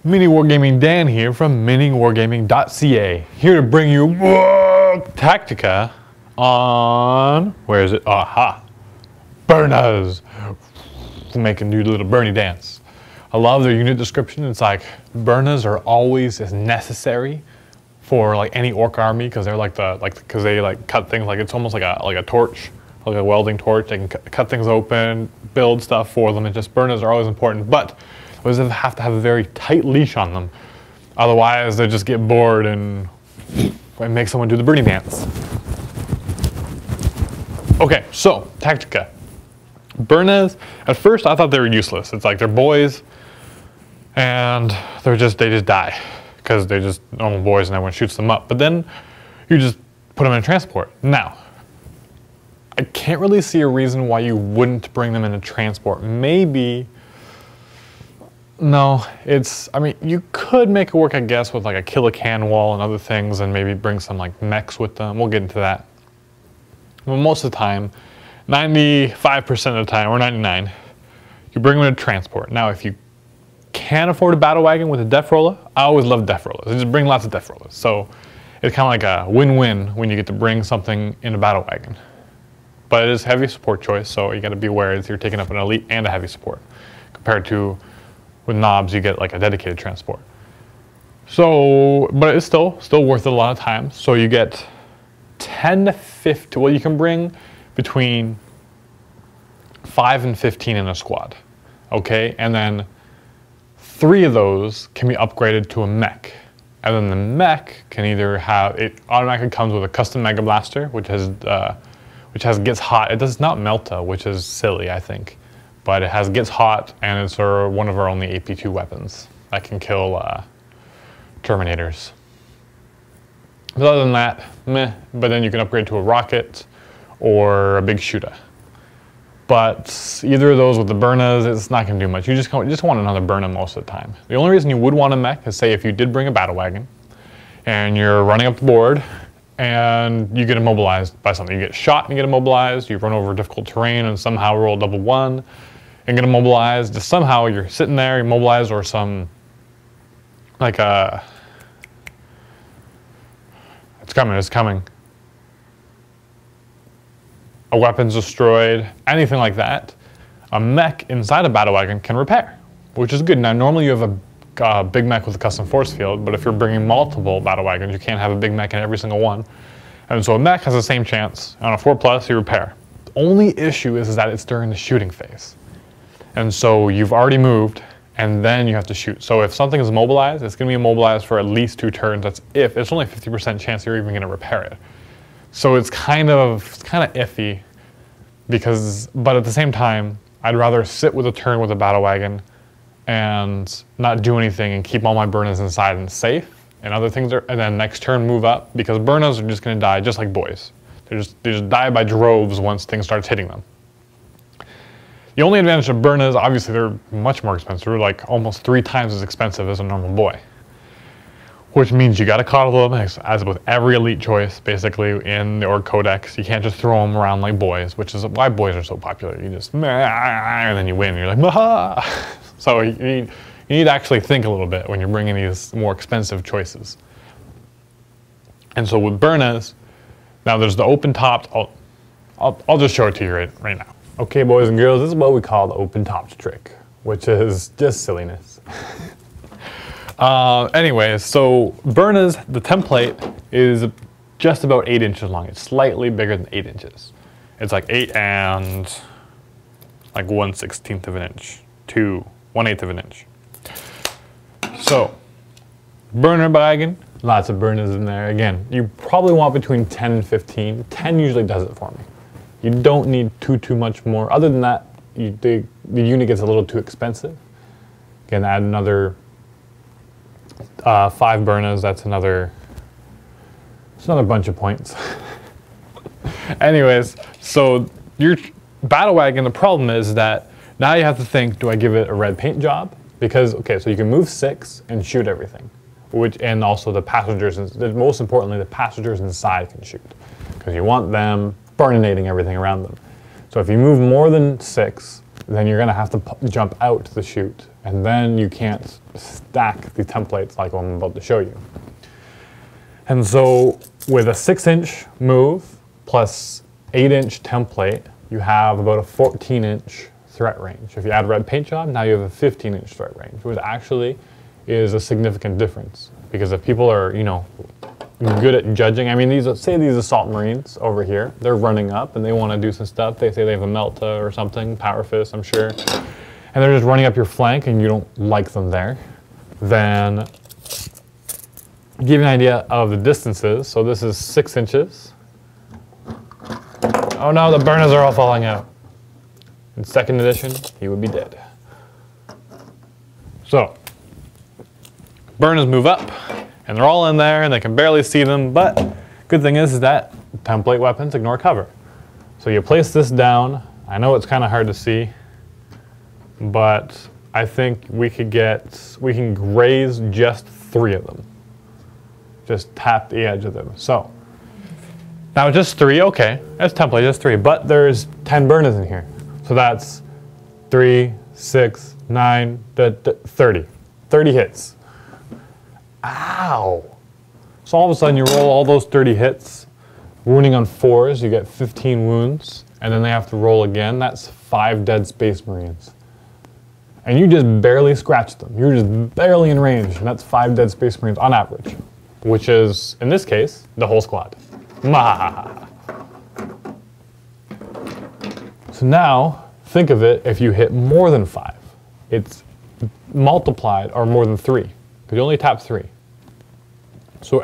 Mini Wargaming Dan here from miniwargaming.ca, here to bring you Tactica on, where is it? Aha! Burnas! Making you little Burny dance. I love their unit description. It's like, Burnas are always as necessary for like any orc army, because they're because they cut things, like it's almost like a torch, like a welding torch. They can cut things open, build stuff for them, and just Burnas are always important. But always have to have a very tight leash on them. Otherwise, they just get bored and make someone do the burny dance. Okay, so Tactica. Burnas, at first I thought they were useless. It's like they're boys, and they just die because they're just normal boys and everyone shoots them up. But then you just put them in transport. Now, I can't really see a reason why you wouldn't bring them into transport. Maybe. No, I mean, you could make it work, I guess, with like a kill-a-can wall and other things, and maybe bring some like mechs with them. We'll get into that. But most of the time, 95% of the time, or 99, you bring them into transport. Now, if you can't afford a battle wagon with a def roller, I always love def rollers. They just bring lots of def rollers. So it's kind of like a win-win when you get to bring something in a battle wagon. But it is heavy support choice, so you got to be aware that you're taking up an elite and a heavy support, compared to with knobs, you get like a dedicated transport. So, but it's still worth it a lot of times. So you get 10 to 50, well, you can bring between 5 and 15 in a squad, okay? And then 3 of those can be upgraded to a mech. And then the mech can either have, it automatically comes with a custom Mega Blaster, which gets hot. It does not melt, which is silly, I think. But it gets hot, and it's one of our only AP2 weapons that can kill Terminators. But other than that, meh. But then you can upgrade to a rocket or a big shooter. But either of those with the Burnas, it's not going to do much. You just want another Burna most of the time. The only reason you would want a mech is, say, if you did bring a battle wagon, and you're running up the board, and you get immobilized by something. You get shot and you get immobilized, you run over difficult terrain and somehow roll a double 1 and get immobilized. Just somehow you're sitting there immobilized, or some, like it's coming. A weapon's destroyed, anything like that. A mech inside a battle wagon can repair, which is good. Now normally you have a big mech with a custom force field, but if you're bringing multiple battle wagons, you can't have a big mech in every single one. And so a mech has the same chance. On a 4+, you repair. The only issue is that it's during the shooting phase. And so you've already moved, and then you have to shoot. So if something is immobilized, it's going to be immobilized for at least 2 turns. That's if. It's only a 50% chance you're even going to repair it. So it's kind of iffy, but at the same time, I'd rather sit with a turn with a battle wagon and not do anything and keep all my Burnas inside and safe, and other things and then next turn move up, because Burnas are just going to die just like boys. They just die by droves once things starts hitting them. The only advantage of Burnas, obviously they're much more expensive. They're like almost 3 times as expensive as a normal boy, which means you got to coddle them, as with every elite choice basically in the Orc Codex. You can't just throw them around like boys, which is why boys are so popular. You just and then you win. You're like, Maha! So you need to actually think a little bit when you're bringing these more expensive choices. And so with Burnas, now there's the open topped. I'll just show it to you right now. Okay, boys and girls, this is what we call the open topped trick, which is just silliness. Anyways, so Burnas, the template is just about 8 inches long. It's slightly bigger than 8 inches. It's like 8 and like 1/16 of an inch to 1/8 of an inch. So, burner wagon, lots of Burnas in there. Again, you probably want between 10 and 15. 10 usually does it for me. You don't need too much more. Other than that, the unit gets a little too expensive. Again, add another 5 Burnas. That's another bunch of points. Anyways, so your battle wagon, the problem is that now you have to think, do I give it a red paint job? Because, okay, so you can move 6 and shoot everything, and also the passengers, most importantly, the passengers inside can shoot, because you want them burninating everything around them. So if you move more than 6, then you're gonna have to jump out to the chute, and then you can't stack the templates like I'm about to show you. And so with a 6-inch move plus 8-inch template, you have about a 14-inch threat range. If you add red paint job, now you have a 15-inch threat range, which actually is a significant difference. Because if people are, you know, good at judging, I mean, these assault marines over here, they're running up and they want to do some stuff. They say they have a Melta or something, Power Fist, I'm sure, and they're just running up your flank and you don't like them there. Then give you an idea of the distances. So this is 6 inches. Oh no, the Burnas are all falling out. In 2nd edition, he would be dead. So, Burnas move up, and they're all in there, and they can barely see them, but good thing is that template weapons ignore cover. So you place this down. I know it's kind of hard to see, but I think we can graze just 3 of them. Just tap the edge of them. So, now just 3, okay, that's template, just 3, but there's 10 Burnas in here. So that's 3, 6, 9, 30. 30 hits. Ow! So all of a sudden you roll all those 30 hits, wounding on 4s, you get 15 wounds, and then they have to roll again. That's 5 dead Space Marines. And you just barely scratched them. You're just barely in range, and that's 5 dead Space Marines on average, which is, in this case, the whole squad. Mahahaha. So now, think of it if you hit more than 5. It's multiplied, or more than 3, because you only tap 3. So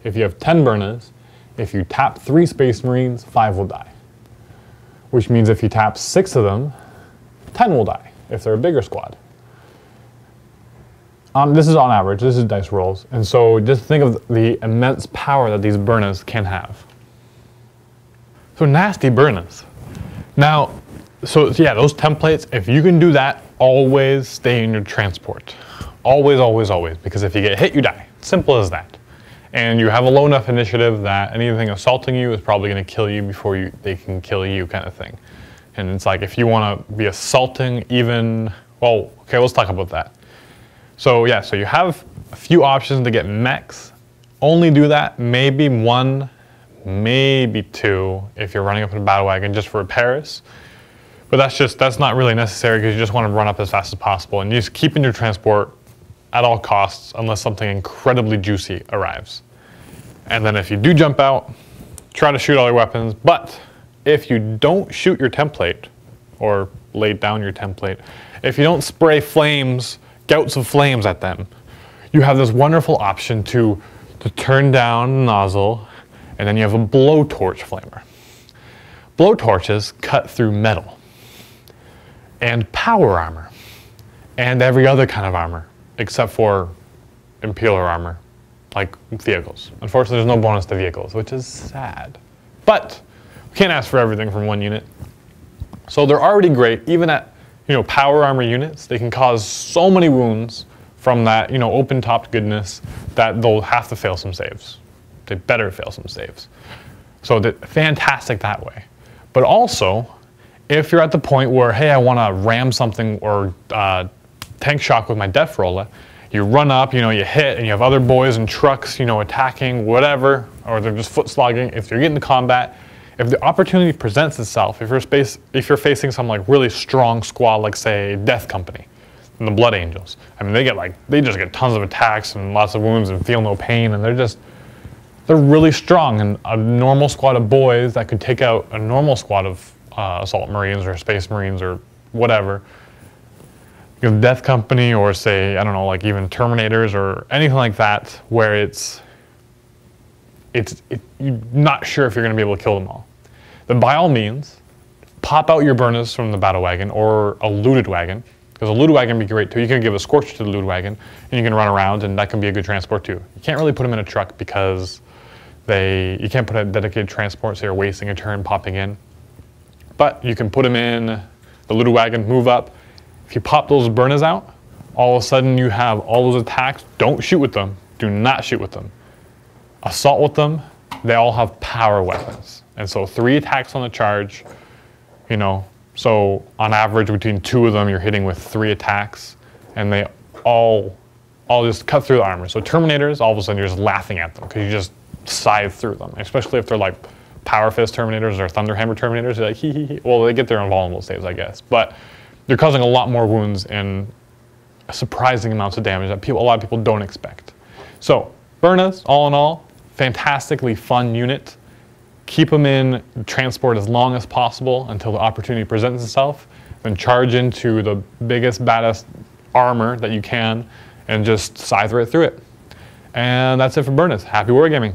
if you have 10 Burnas, if you tap 3 Space Marines, 5 will die. Which means if you tap 6 of them, 10 will die, if they're a bigger squad. This is on average, this is dice rolls. And so just think of the immense power that these Burnas can have. So nasty Burnas. Now, so yeah, those templates, if you can do that, always stay in your transport. Always, always, always, because if you get hit, you die. Simple as that. And you have a low enough initiative that anything assaulting you is probably going to kill you before they can kill you, kind of thing. And it's like, if you want to be assaulting even, well, okay, let's talk about that. So yeah, so you have a few options to get mechs. Only do that maybe 1, maybe 2 if you're running up in a battle wagon just for repairs. But that's not really necessary because you just want to run up as fast as possible and you just keep in your transport at all costs unless something incredibly juicy arrives. And then if you do jump out, try to shoot all your weapons, but if you don't shoot your template or lay down your template, if you don't spray flames, gouts of flames at them, you have this wonderful option to turn down the nozzle, and then you have a blowtorch flamer. Blowtorches cut through metal and power armor and every other kind of armor except for Imperial armor, like vehicles. Unfortunately, there's no bonus to vehicles, which is sad. But we can't ask for everything from one unit. So they're already great, even at power armor units. They can cause so many wounds from that open-topped goodness that they'll have to fail some saves. They better fail some saves. So they're fantastic that way. But also, if you're at the point where, hey, I want to ram something or tank shock with my death roller, you run up, you hit, and you have other boys in trucks, attacking, whatever, or they're just foot slogging. If you're getting to combat, if the opportunity presents itself, if you're facing some like really strong squad, like say Death Company, and the Blood Angels, I mean they just get tons of attacks and lots of wounds and feel no pain, and they're really strong. And a normal squad of boys that could take out a normal squad of Assault Marines or Space Marines or whatever. You have Death Company or say, I don't know, like even Terminators or anything like that, where you're not sure if you're going to be able to kill them all. Then by all means, pop out your Burnas from the battle wagon or a looted wagon, because a looted wagon would be great too. You can give a scorch to the looted wagon and you can run around, and that can be a good transport too. You can't really put them in a truck because you can't put a dedicated transport, so you're wasting a turn popping in. But you can put them in the looted wagon, move up. If you pop those Burnas out, all of a sudden you have all those attacks. Don't shoot with them. Do not shoot with them. Assault with them. They all have power weapons. And so 3 attacks on the charge, So on average, between 2 of them, you're hitting with 3 attacks, and they all just cut through the armor. So Terminators, all of a sudden, you're just laughing at them because you just scythe through them, especially if they're like Power Fist Terminators or Thunder Hammer Terminators. You're like, hee hee hee. Well, they get their invulnerable saves, I guess. But you're causing a lot more wounds and surprising amounts of damage that a lot of people don't expect. So Burnas, all in all, fantastically fun unit. Keep them in transport as long as possible until the opportunity presents itself. Then charge into the biggest, baddest armor that you can and just scythe right through it. And that's it for Burnas. Happy wargaming.